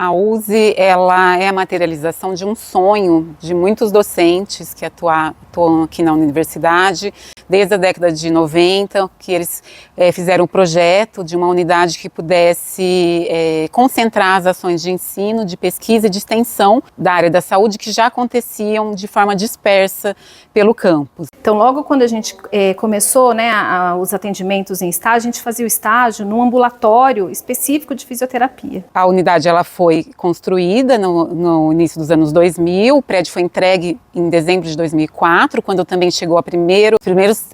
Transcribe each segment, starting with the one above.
A USE, ela é a materialização de um sonho de muitos docentes que atuam aqui na universidade, desde a década de 90, que eles fizeram um projeto de uma unidade que pudesse concentrar as ações de ensino, de pesquisa e de extensão da área da saúde que já aconteciam de forma dispersa pelo campus. Então, logo quando a gente começou, né, os atendimentos em estágio, a gente fazia o estágio num ambulatório específico de fisioterapia. A unidade ela foi construída no início dos anos 2000, o prédio foi entregue em dezembro de 2004, quando também chegou a primeira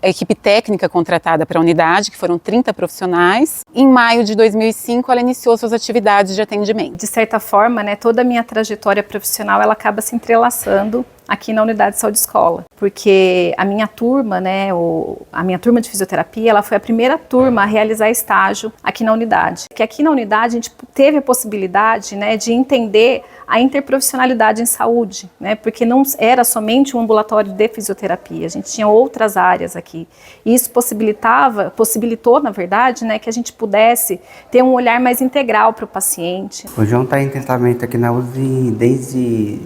equipe técnica contratada para a unidade, que foram 30 profissionais. Em maio de 2005, ela iniciou suas atividades de atendimento. De certa forma, né, toda a minha trajetória profissional ela acaba se entrelaçando aqui na unidade de saúde escola, porque a minha turma, né, a minha turma de fisioterapia, ela foi a primeira turma a realizar estágio aqui na unidade. Que aqui na unidade a gente teve a possibilidade, né, de entender a interprofissionalidade em saúde, né, porque não era somente um ambulatório de fisioterapia, a gente tinha outras áreas aqui. E isso possibilitou, na verdade, né, que a gente pudesse ter um olhar mais integral para o paciente. O João está em tratamento aqui na USE desde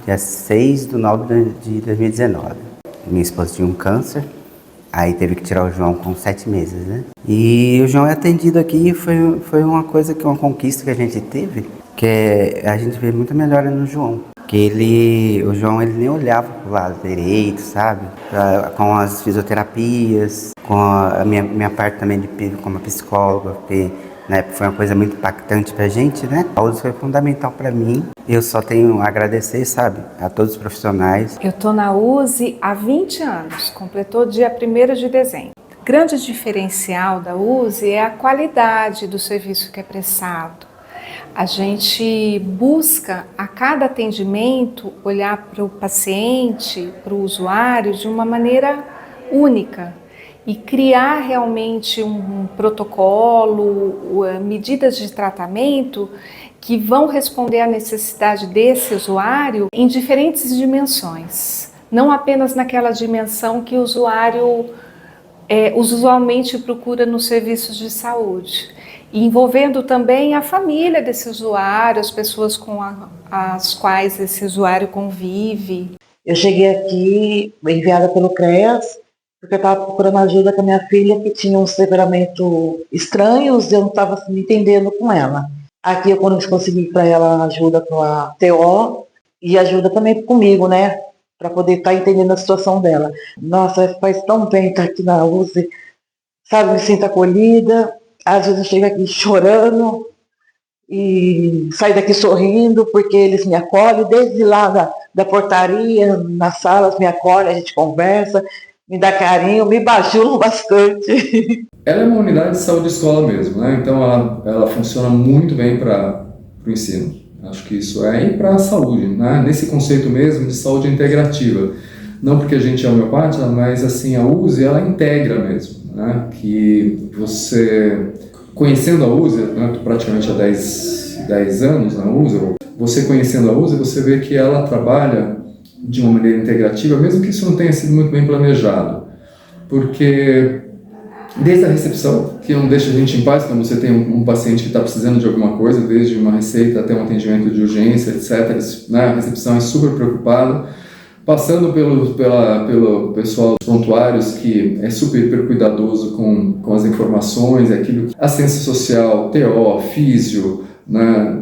dia 6 de 9 de 2019. Minha esposa tinha um câncer, aí teve que tirar o João com 7 meses, né? E o João é atendido aqui, foi uma conquista que a gente teve, que a gente vê muita melhora no João. Que o João ele nem olhava pro lado direito, sabe? Com as fisioterapias, com a minha parte também como psicóloga, porque na época foi uma coisa muito impactante pra gente, né? A USE foi fundamental pra mim. Eu só tenho a agradecer, sabe, a todos os profissionais. Eu tô na USE há 20 anos, completou dia 1º de dezembro. O grande diferencial da USE é a qualidade do serviço que é prestado. A gente busca, a cada atendimento, olhar para o paciente, para o usuário, de uma maneira única e criar realmente um protocolo, medidas de tratamento que vão responder à necessidade desse usuário em diferentes dimensões. Não apenas naquela dimensão que o usuário usualmente procura nos serviços de saúde. E envolvendo também a família desse usuário, as pessoas com as quais esse usuário convive. Eu cheguei aqui enviada pelo CREAS, porque eu estava procurando ajuda com a minha filha, que tinha uns temperamentos estranhos, eu não estava me entendendo com ela. Aqui eu consegui para ela ajuda com a TO e ajuda também comigo, né? Para poder estar entendendo a situação dela. Nossa, faz tão bem estar aqui na USE, sabe, me sinto acolhida. Às vezes eu chego aqui chorando e saio daqui sorrindo, porque eles me acolhem, desde lá da portaria, nas salas me acolhem, a gente conversa, me dá carinho, me bajulam bastante. Ela é uma unidade de saúde escola mesmo, né? Então ela funciona muito bem para o ensino. Acho que isso e para a saúde, né? Nesse conceito mesmo de saúde integrativa. Não porque a gente é homeopata, mas assim, a USE ela integra mesmo, né? Que você, conhecendo a USE, né, praticamente há 10 anos na USE, você conhecendo a USE, você vê que ela trabalha de uma maneira integrativa, mesmo que isso não tenha sido muito bem planejado. Porque desde a recepção, que não deixa a gente em paz quando você tem um paciente que está precisando de alguma coisa, desde uma receita até um atendimento de urgência, etc., né, a recepção é super preocupada, passando pelo pessoal dos prontuários, que é super cuidadoso com as informações, aquilo, assistência social, TO, físio, né?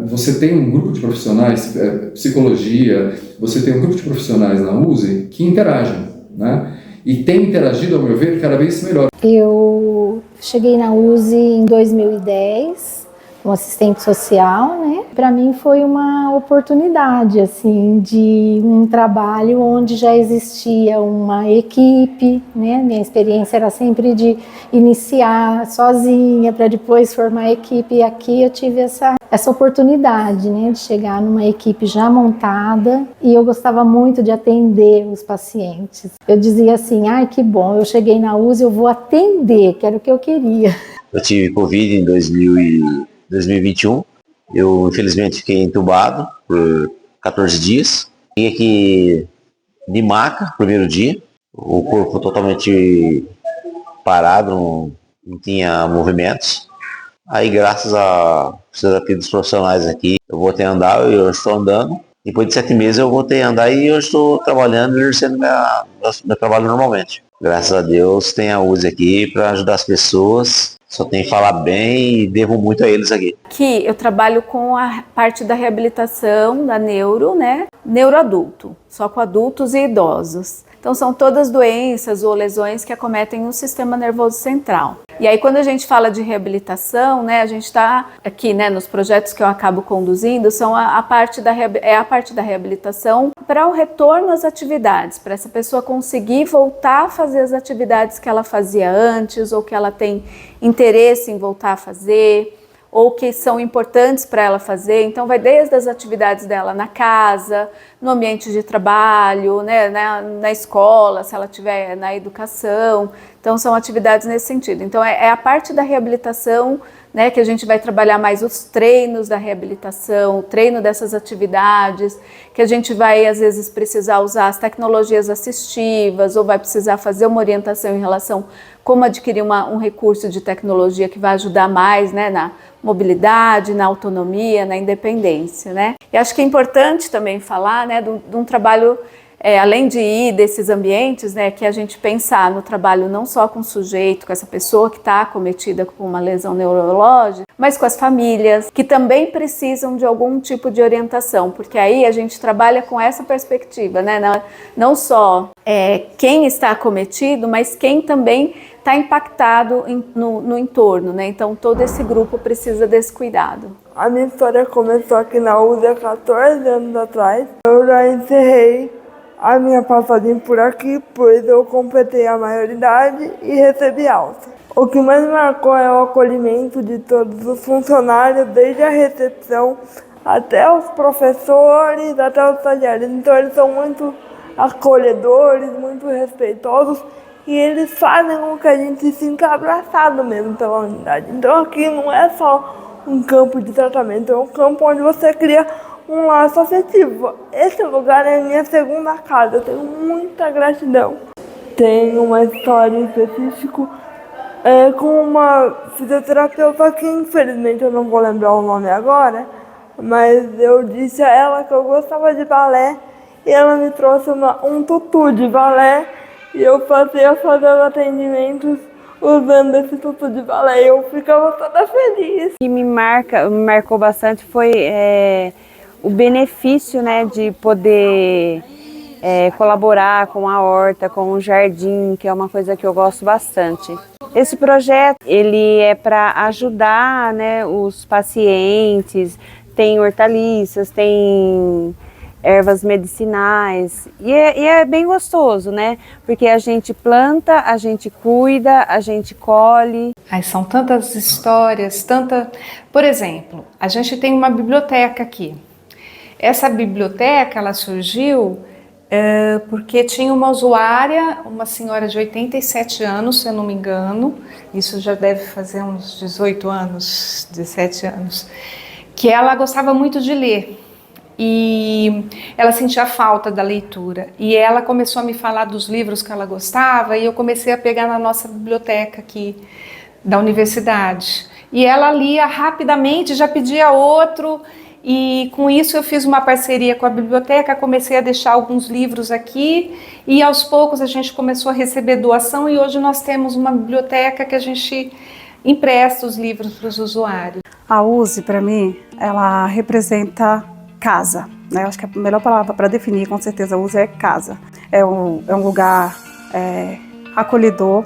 Você tem um grupo de profissionais, psicologia, você tem um grupo de profissionais na USE que interagem, né? E tem interagido, ao meu ver, cada vez melhor. Eu cheguei na USE em 2010, como assistente social, né? Para mim foi uma oportunidade, assim, de um trabalho onde já existia uma equipe, né? Minha experiência era sempre de iniciar sozinha para depois formar a equipe, e aqui eu tive essa oportunidade, né, de chegar numa equipe já montada, e eu gostava muito de atender os pacientes. Eu dizia assim, ai, que bom, eu cheguei na USE, eu vou atender, que era o que eu queria. Eu tive Covid em 2021, eu infelizmente fiquei entubado por 14 dias, vim aqui de maca, primeiro dia, o corpo totalmente parado, não tinha movimentos. Aí, graças à fisioterapia dos profissionais aqui, eu voltei a andar, eu estou andando. Depois de 7 meses eu voltei a andar e eu estou trabalhando e exercendo meu trabalho normalmente. Graças a Deus tem a USE aqui para ajudar as pessoas. Só tem que falar bem e devo muito a eles aqui. Aqui eu trabalho com a parte da reabilitação da neuro, né? Neuroadulto, só com adultos e idosos. Então são todas doenças ou lesões que acometem o sistema nervoso central. E aí quando a gente fala de reabilitação, né, a gente está aqui, né, nos projetos que eu acabo conduzindo, são a parte da reabilitação para o retorno às atividades, para essa pessoa conseguir voltar a fazer as atividades que ela fazia antes ou que ela tem interesse em voltar a fazer, ou que são importantes para ela fazer. Então vai desde as atividades dela na casa, no ambiente de trabalho, né, na escola, se ela estiver na educação. Então são atividades nesse sentido. Então é a parte da reabilitação, né, que a gente vai trabalhar mais os treinos da reabilitação, o treino dessas atividades, que a gente vai às vezes precisar usar as tecnologias assistivas ou vai precisar fazer uma orientação em relação a como adquirir um recurso de tecnologia que vai ajudar mais, né, na mobilidade, na autonomia, na independência, né? E acho que é importante também falar, né, de um trabalho, além de ir desses ambientes, né, que a gente pensar no trabalho não só com o sujeito, com essa pessoa que está acometida com uma lesão neurológica, mas com as famílias, que também precisam de algum tipo de orientação, porque aí a gente trabalha com essa perspectiva, né, não só quem está acometido, mas quem também está impactado no entorno, né? Então todo esse grupo precisa desse cuidado. A minha história começou aqui na USE há 14 anos atrás. Eu já encerrei a minha passagem por aqui, pois eu completei a maioridade e recebi alta. O que mais marcou é o acolhimento de todos os funcionários, desde a recepção até os professores, até os estagiários. Então eles são muito acolhedores, muito respeitosos. E eles fazem com que a gente se sinta abraçado mesmo pela unidade. Então aqui não é só um campo de tratamento, é um campo onde você cria um laço afetivo. Esse lugar é a minha segunda casa, eu tenho muita gratidão. Tem uma história específica com uma fisioterapeuta que infelizmente eu não vou lembrar o nome agora, mas eu disse a ela que eu gostava de balé e ela me trouxe um tutu de balé. E eu passei a fazer os atendimentos usando esse tutu de balé. Eu ficava toda feliz. O que me marcou bastante foi o benefício, né, de poder colaborar com a horta, com o jardim, que é uma coisa que eu gosto bastante. Esse projeto ele é para ajudar, né, os pacientes, tem hortaliças, tem ervas medicinais e é bem gostoso, né? Porque a gente planta, a gente cuida, a gente colhe. Ai, são tantas histórias, Por exemplo, a gente tem uma biblioteca aqui. Essa biblioteca, ela surgiu porque tinha uma usuária, uma senhora de 87 anos, se eu não me engano, isso já deve fazer uns 18 anos, 17 anos, que ela gostava muito de ler. E ela sentia falta da leitura e ela começou a me falar dos livros que ela gostava e eu comecei a pegar na nossa biblioteca aqui da universidade e ela lia rapidamente, já pedia outro e com isso eu fiz uma parceria com a biblioteca, comecei a deixar alguns livros aqui e aos poucos a gente começou a receber doação e hoje nós temos uma biblioteca que a gente empresta os livros para os usuários. A USE, para mim, ela representa casa, né? Eu acho que a melhor palavra para definir, com certeza, a USE é casa. É um lugar acolhedor,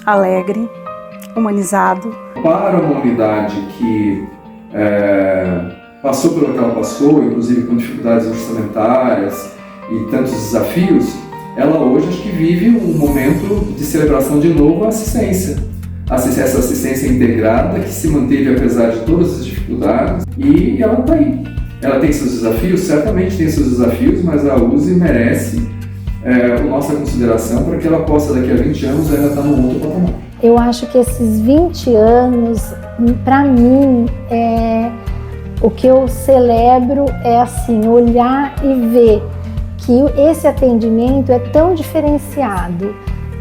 alegre, humanizado. Para uma unidade que passou pelo que ela passou, inclusive com dificuldades orçamentárias e tantos desafios, ela hoje acho que vive um momento de celebração de novo a assistência. Essa assistência integrada que se manteve apesar de todas as dificuldades e ela está aí. Ela tem seus desafios, certamente tem seus desafios, mas a USE merece a nossa consideração para que ela possa, daqui a 20 anos, ainda estar num outro patamar. Eu acho que esses 20 anos, para mim, o que eu celebro é assim, olhar e ver que esse atendimento é tão diferenciado,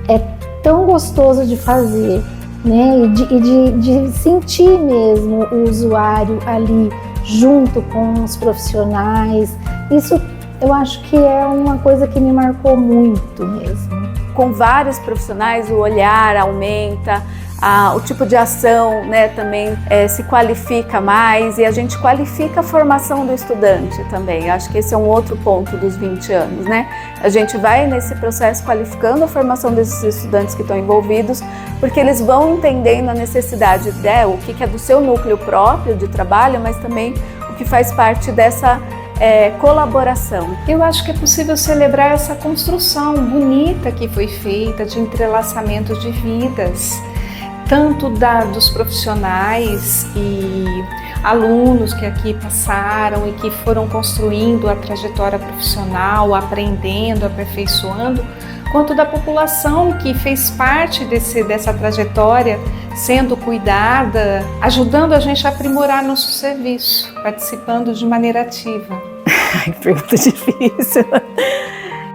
é tão gostoso de fazer né? E de sentir mesmo o usuário ali junto com os profissionais. Isso eu acho que é uma coisa que me marcou muito mesmo. Com vários profissionais o olhar aumenta, o tipo de ação, né, também se qualifica mais e a gente qualifica a formação do estudante também. Acho que esse é um outro ponto dos 20 anos, né? A gente vai nesse processo qualificando a formação desses estudantes que estão envolvidos, porque eles vão entendendo a necessidade, o que é do seu núcleo próprio de trabalho, mas também o que faz parte dessa colaboração. Eu acho que é possível celebrar essa construção bonita que foi feita de entrelaçamento de vidas, tanto dos profissionais e alunos que aqui passaram e que foram construindo a trajetória profissional, aprendendo, aperfeiçoando, quanto da população que fez parte dessa trajetória, sendo cuidada, ajudando a gente a aprimorar nosso serviço, participando de maneira ativa. Ai, pergunta difícil.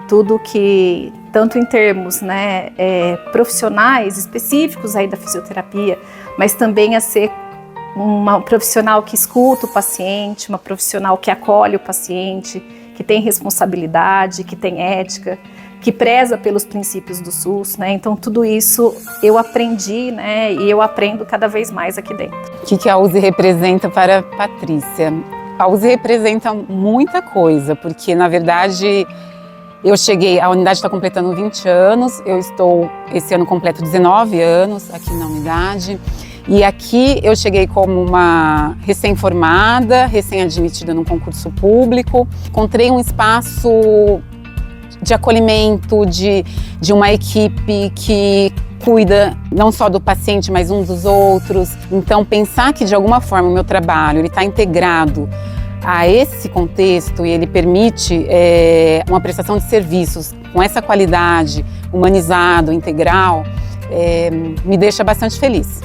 Tudo que, tanto em termos, né, profissionais específicos aí da fisioterapia, mas também a ser uma profissional que escuta o paciente, uma profissional que acolhe o paciente, que tem responsabilidade, que tem ética, que preza pelos princípios do SUS, né? Então tudo isso eu aprendi, né? E eu aprendo cada vez mais aqui dentro. O que a USE representa para a Patrícia? A USE representa muita coisa, porque na verdade eu cheguei, a unidade está completando 20 anos, esse ano completo 19 anos aqui na unidade. E aqui eu cheguei como uma recém-formada, recém-admitida num concurso público, encontrei um espaço de acolhimento, de uma equipe que cuida não só do paciente, mas uns dos outros. Então, pensar que de alguma forma o meu trabalho está integrado a esse contexto e ele permite uma prestação de serviços com essa qualidade, humanizado, integral, me deixa bastante feliz.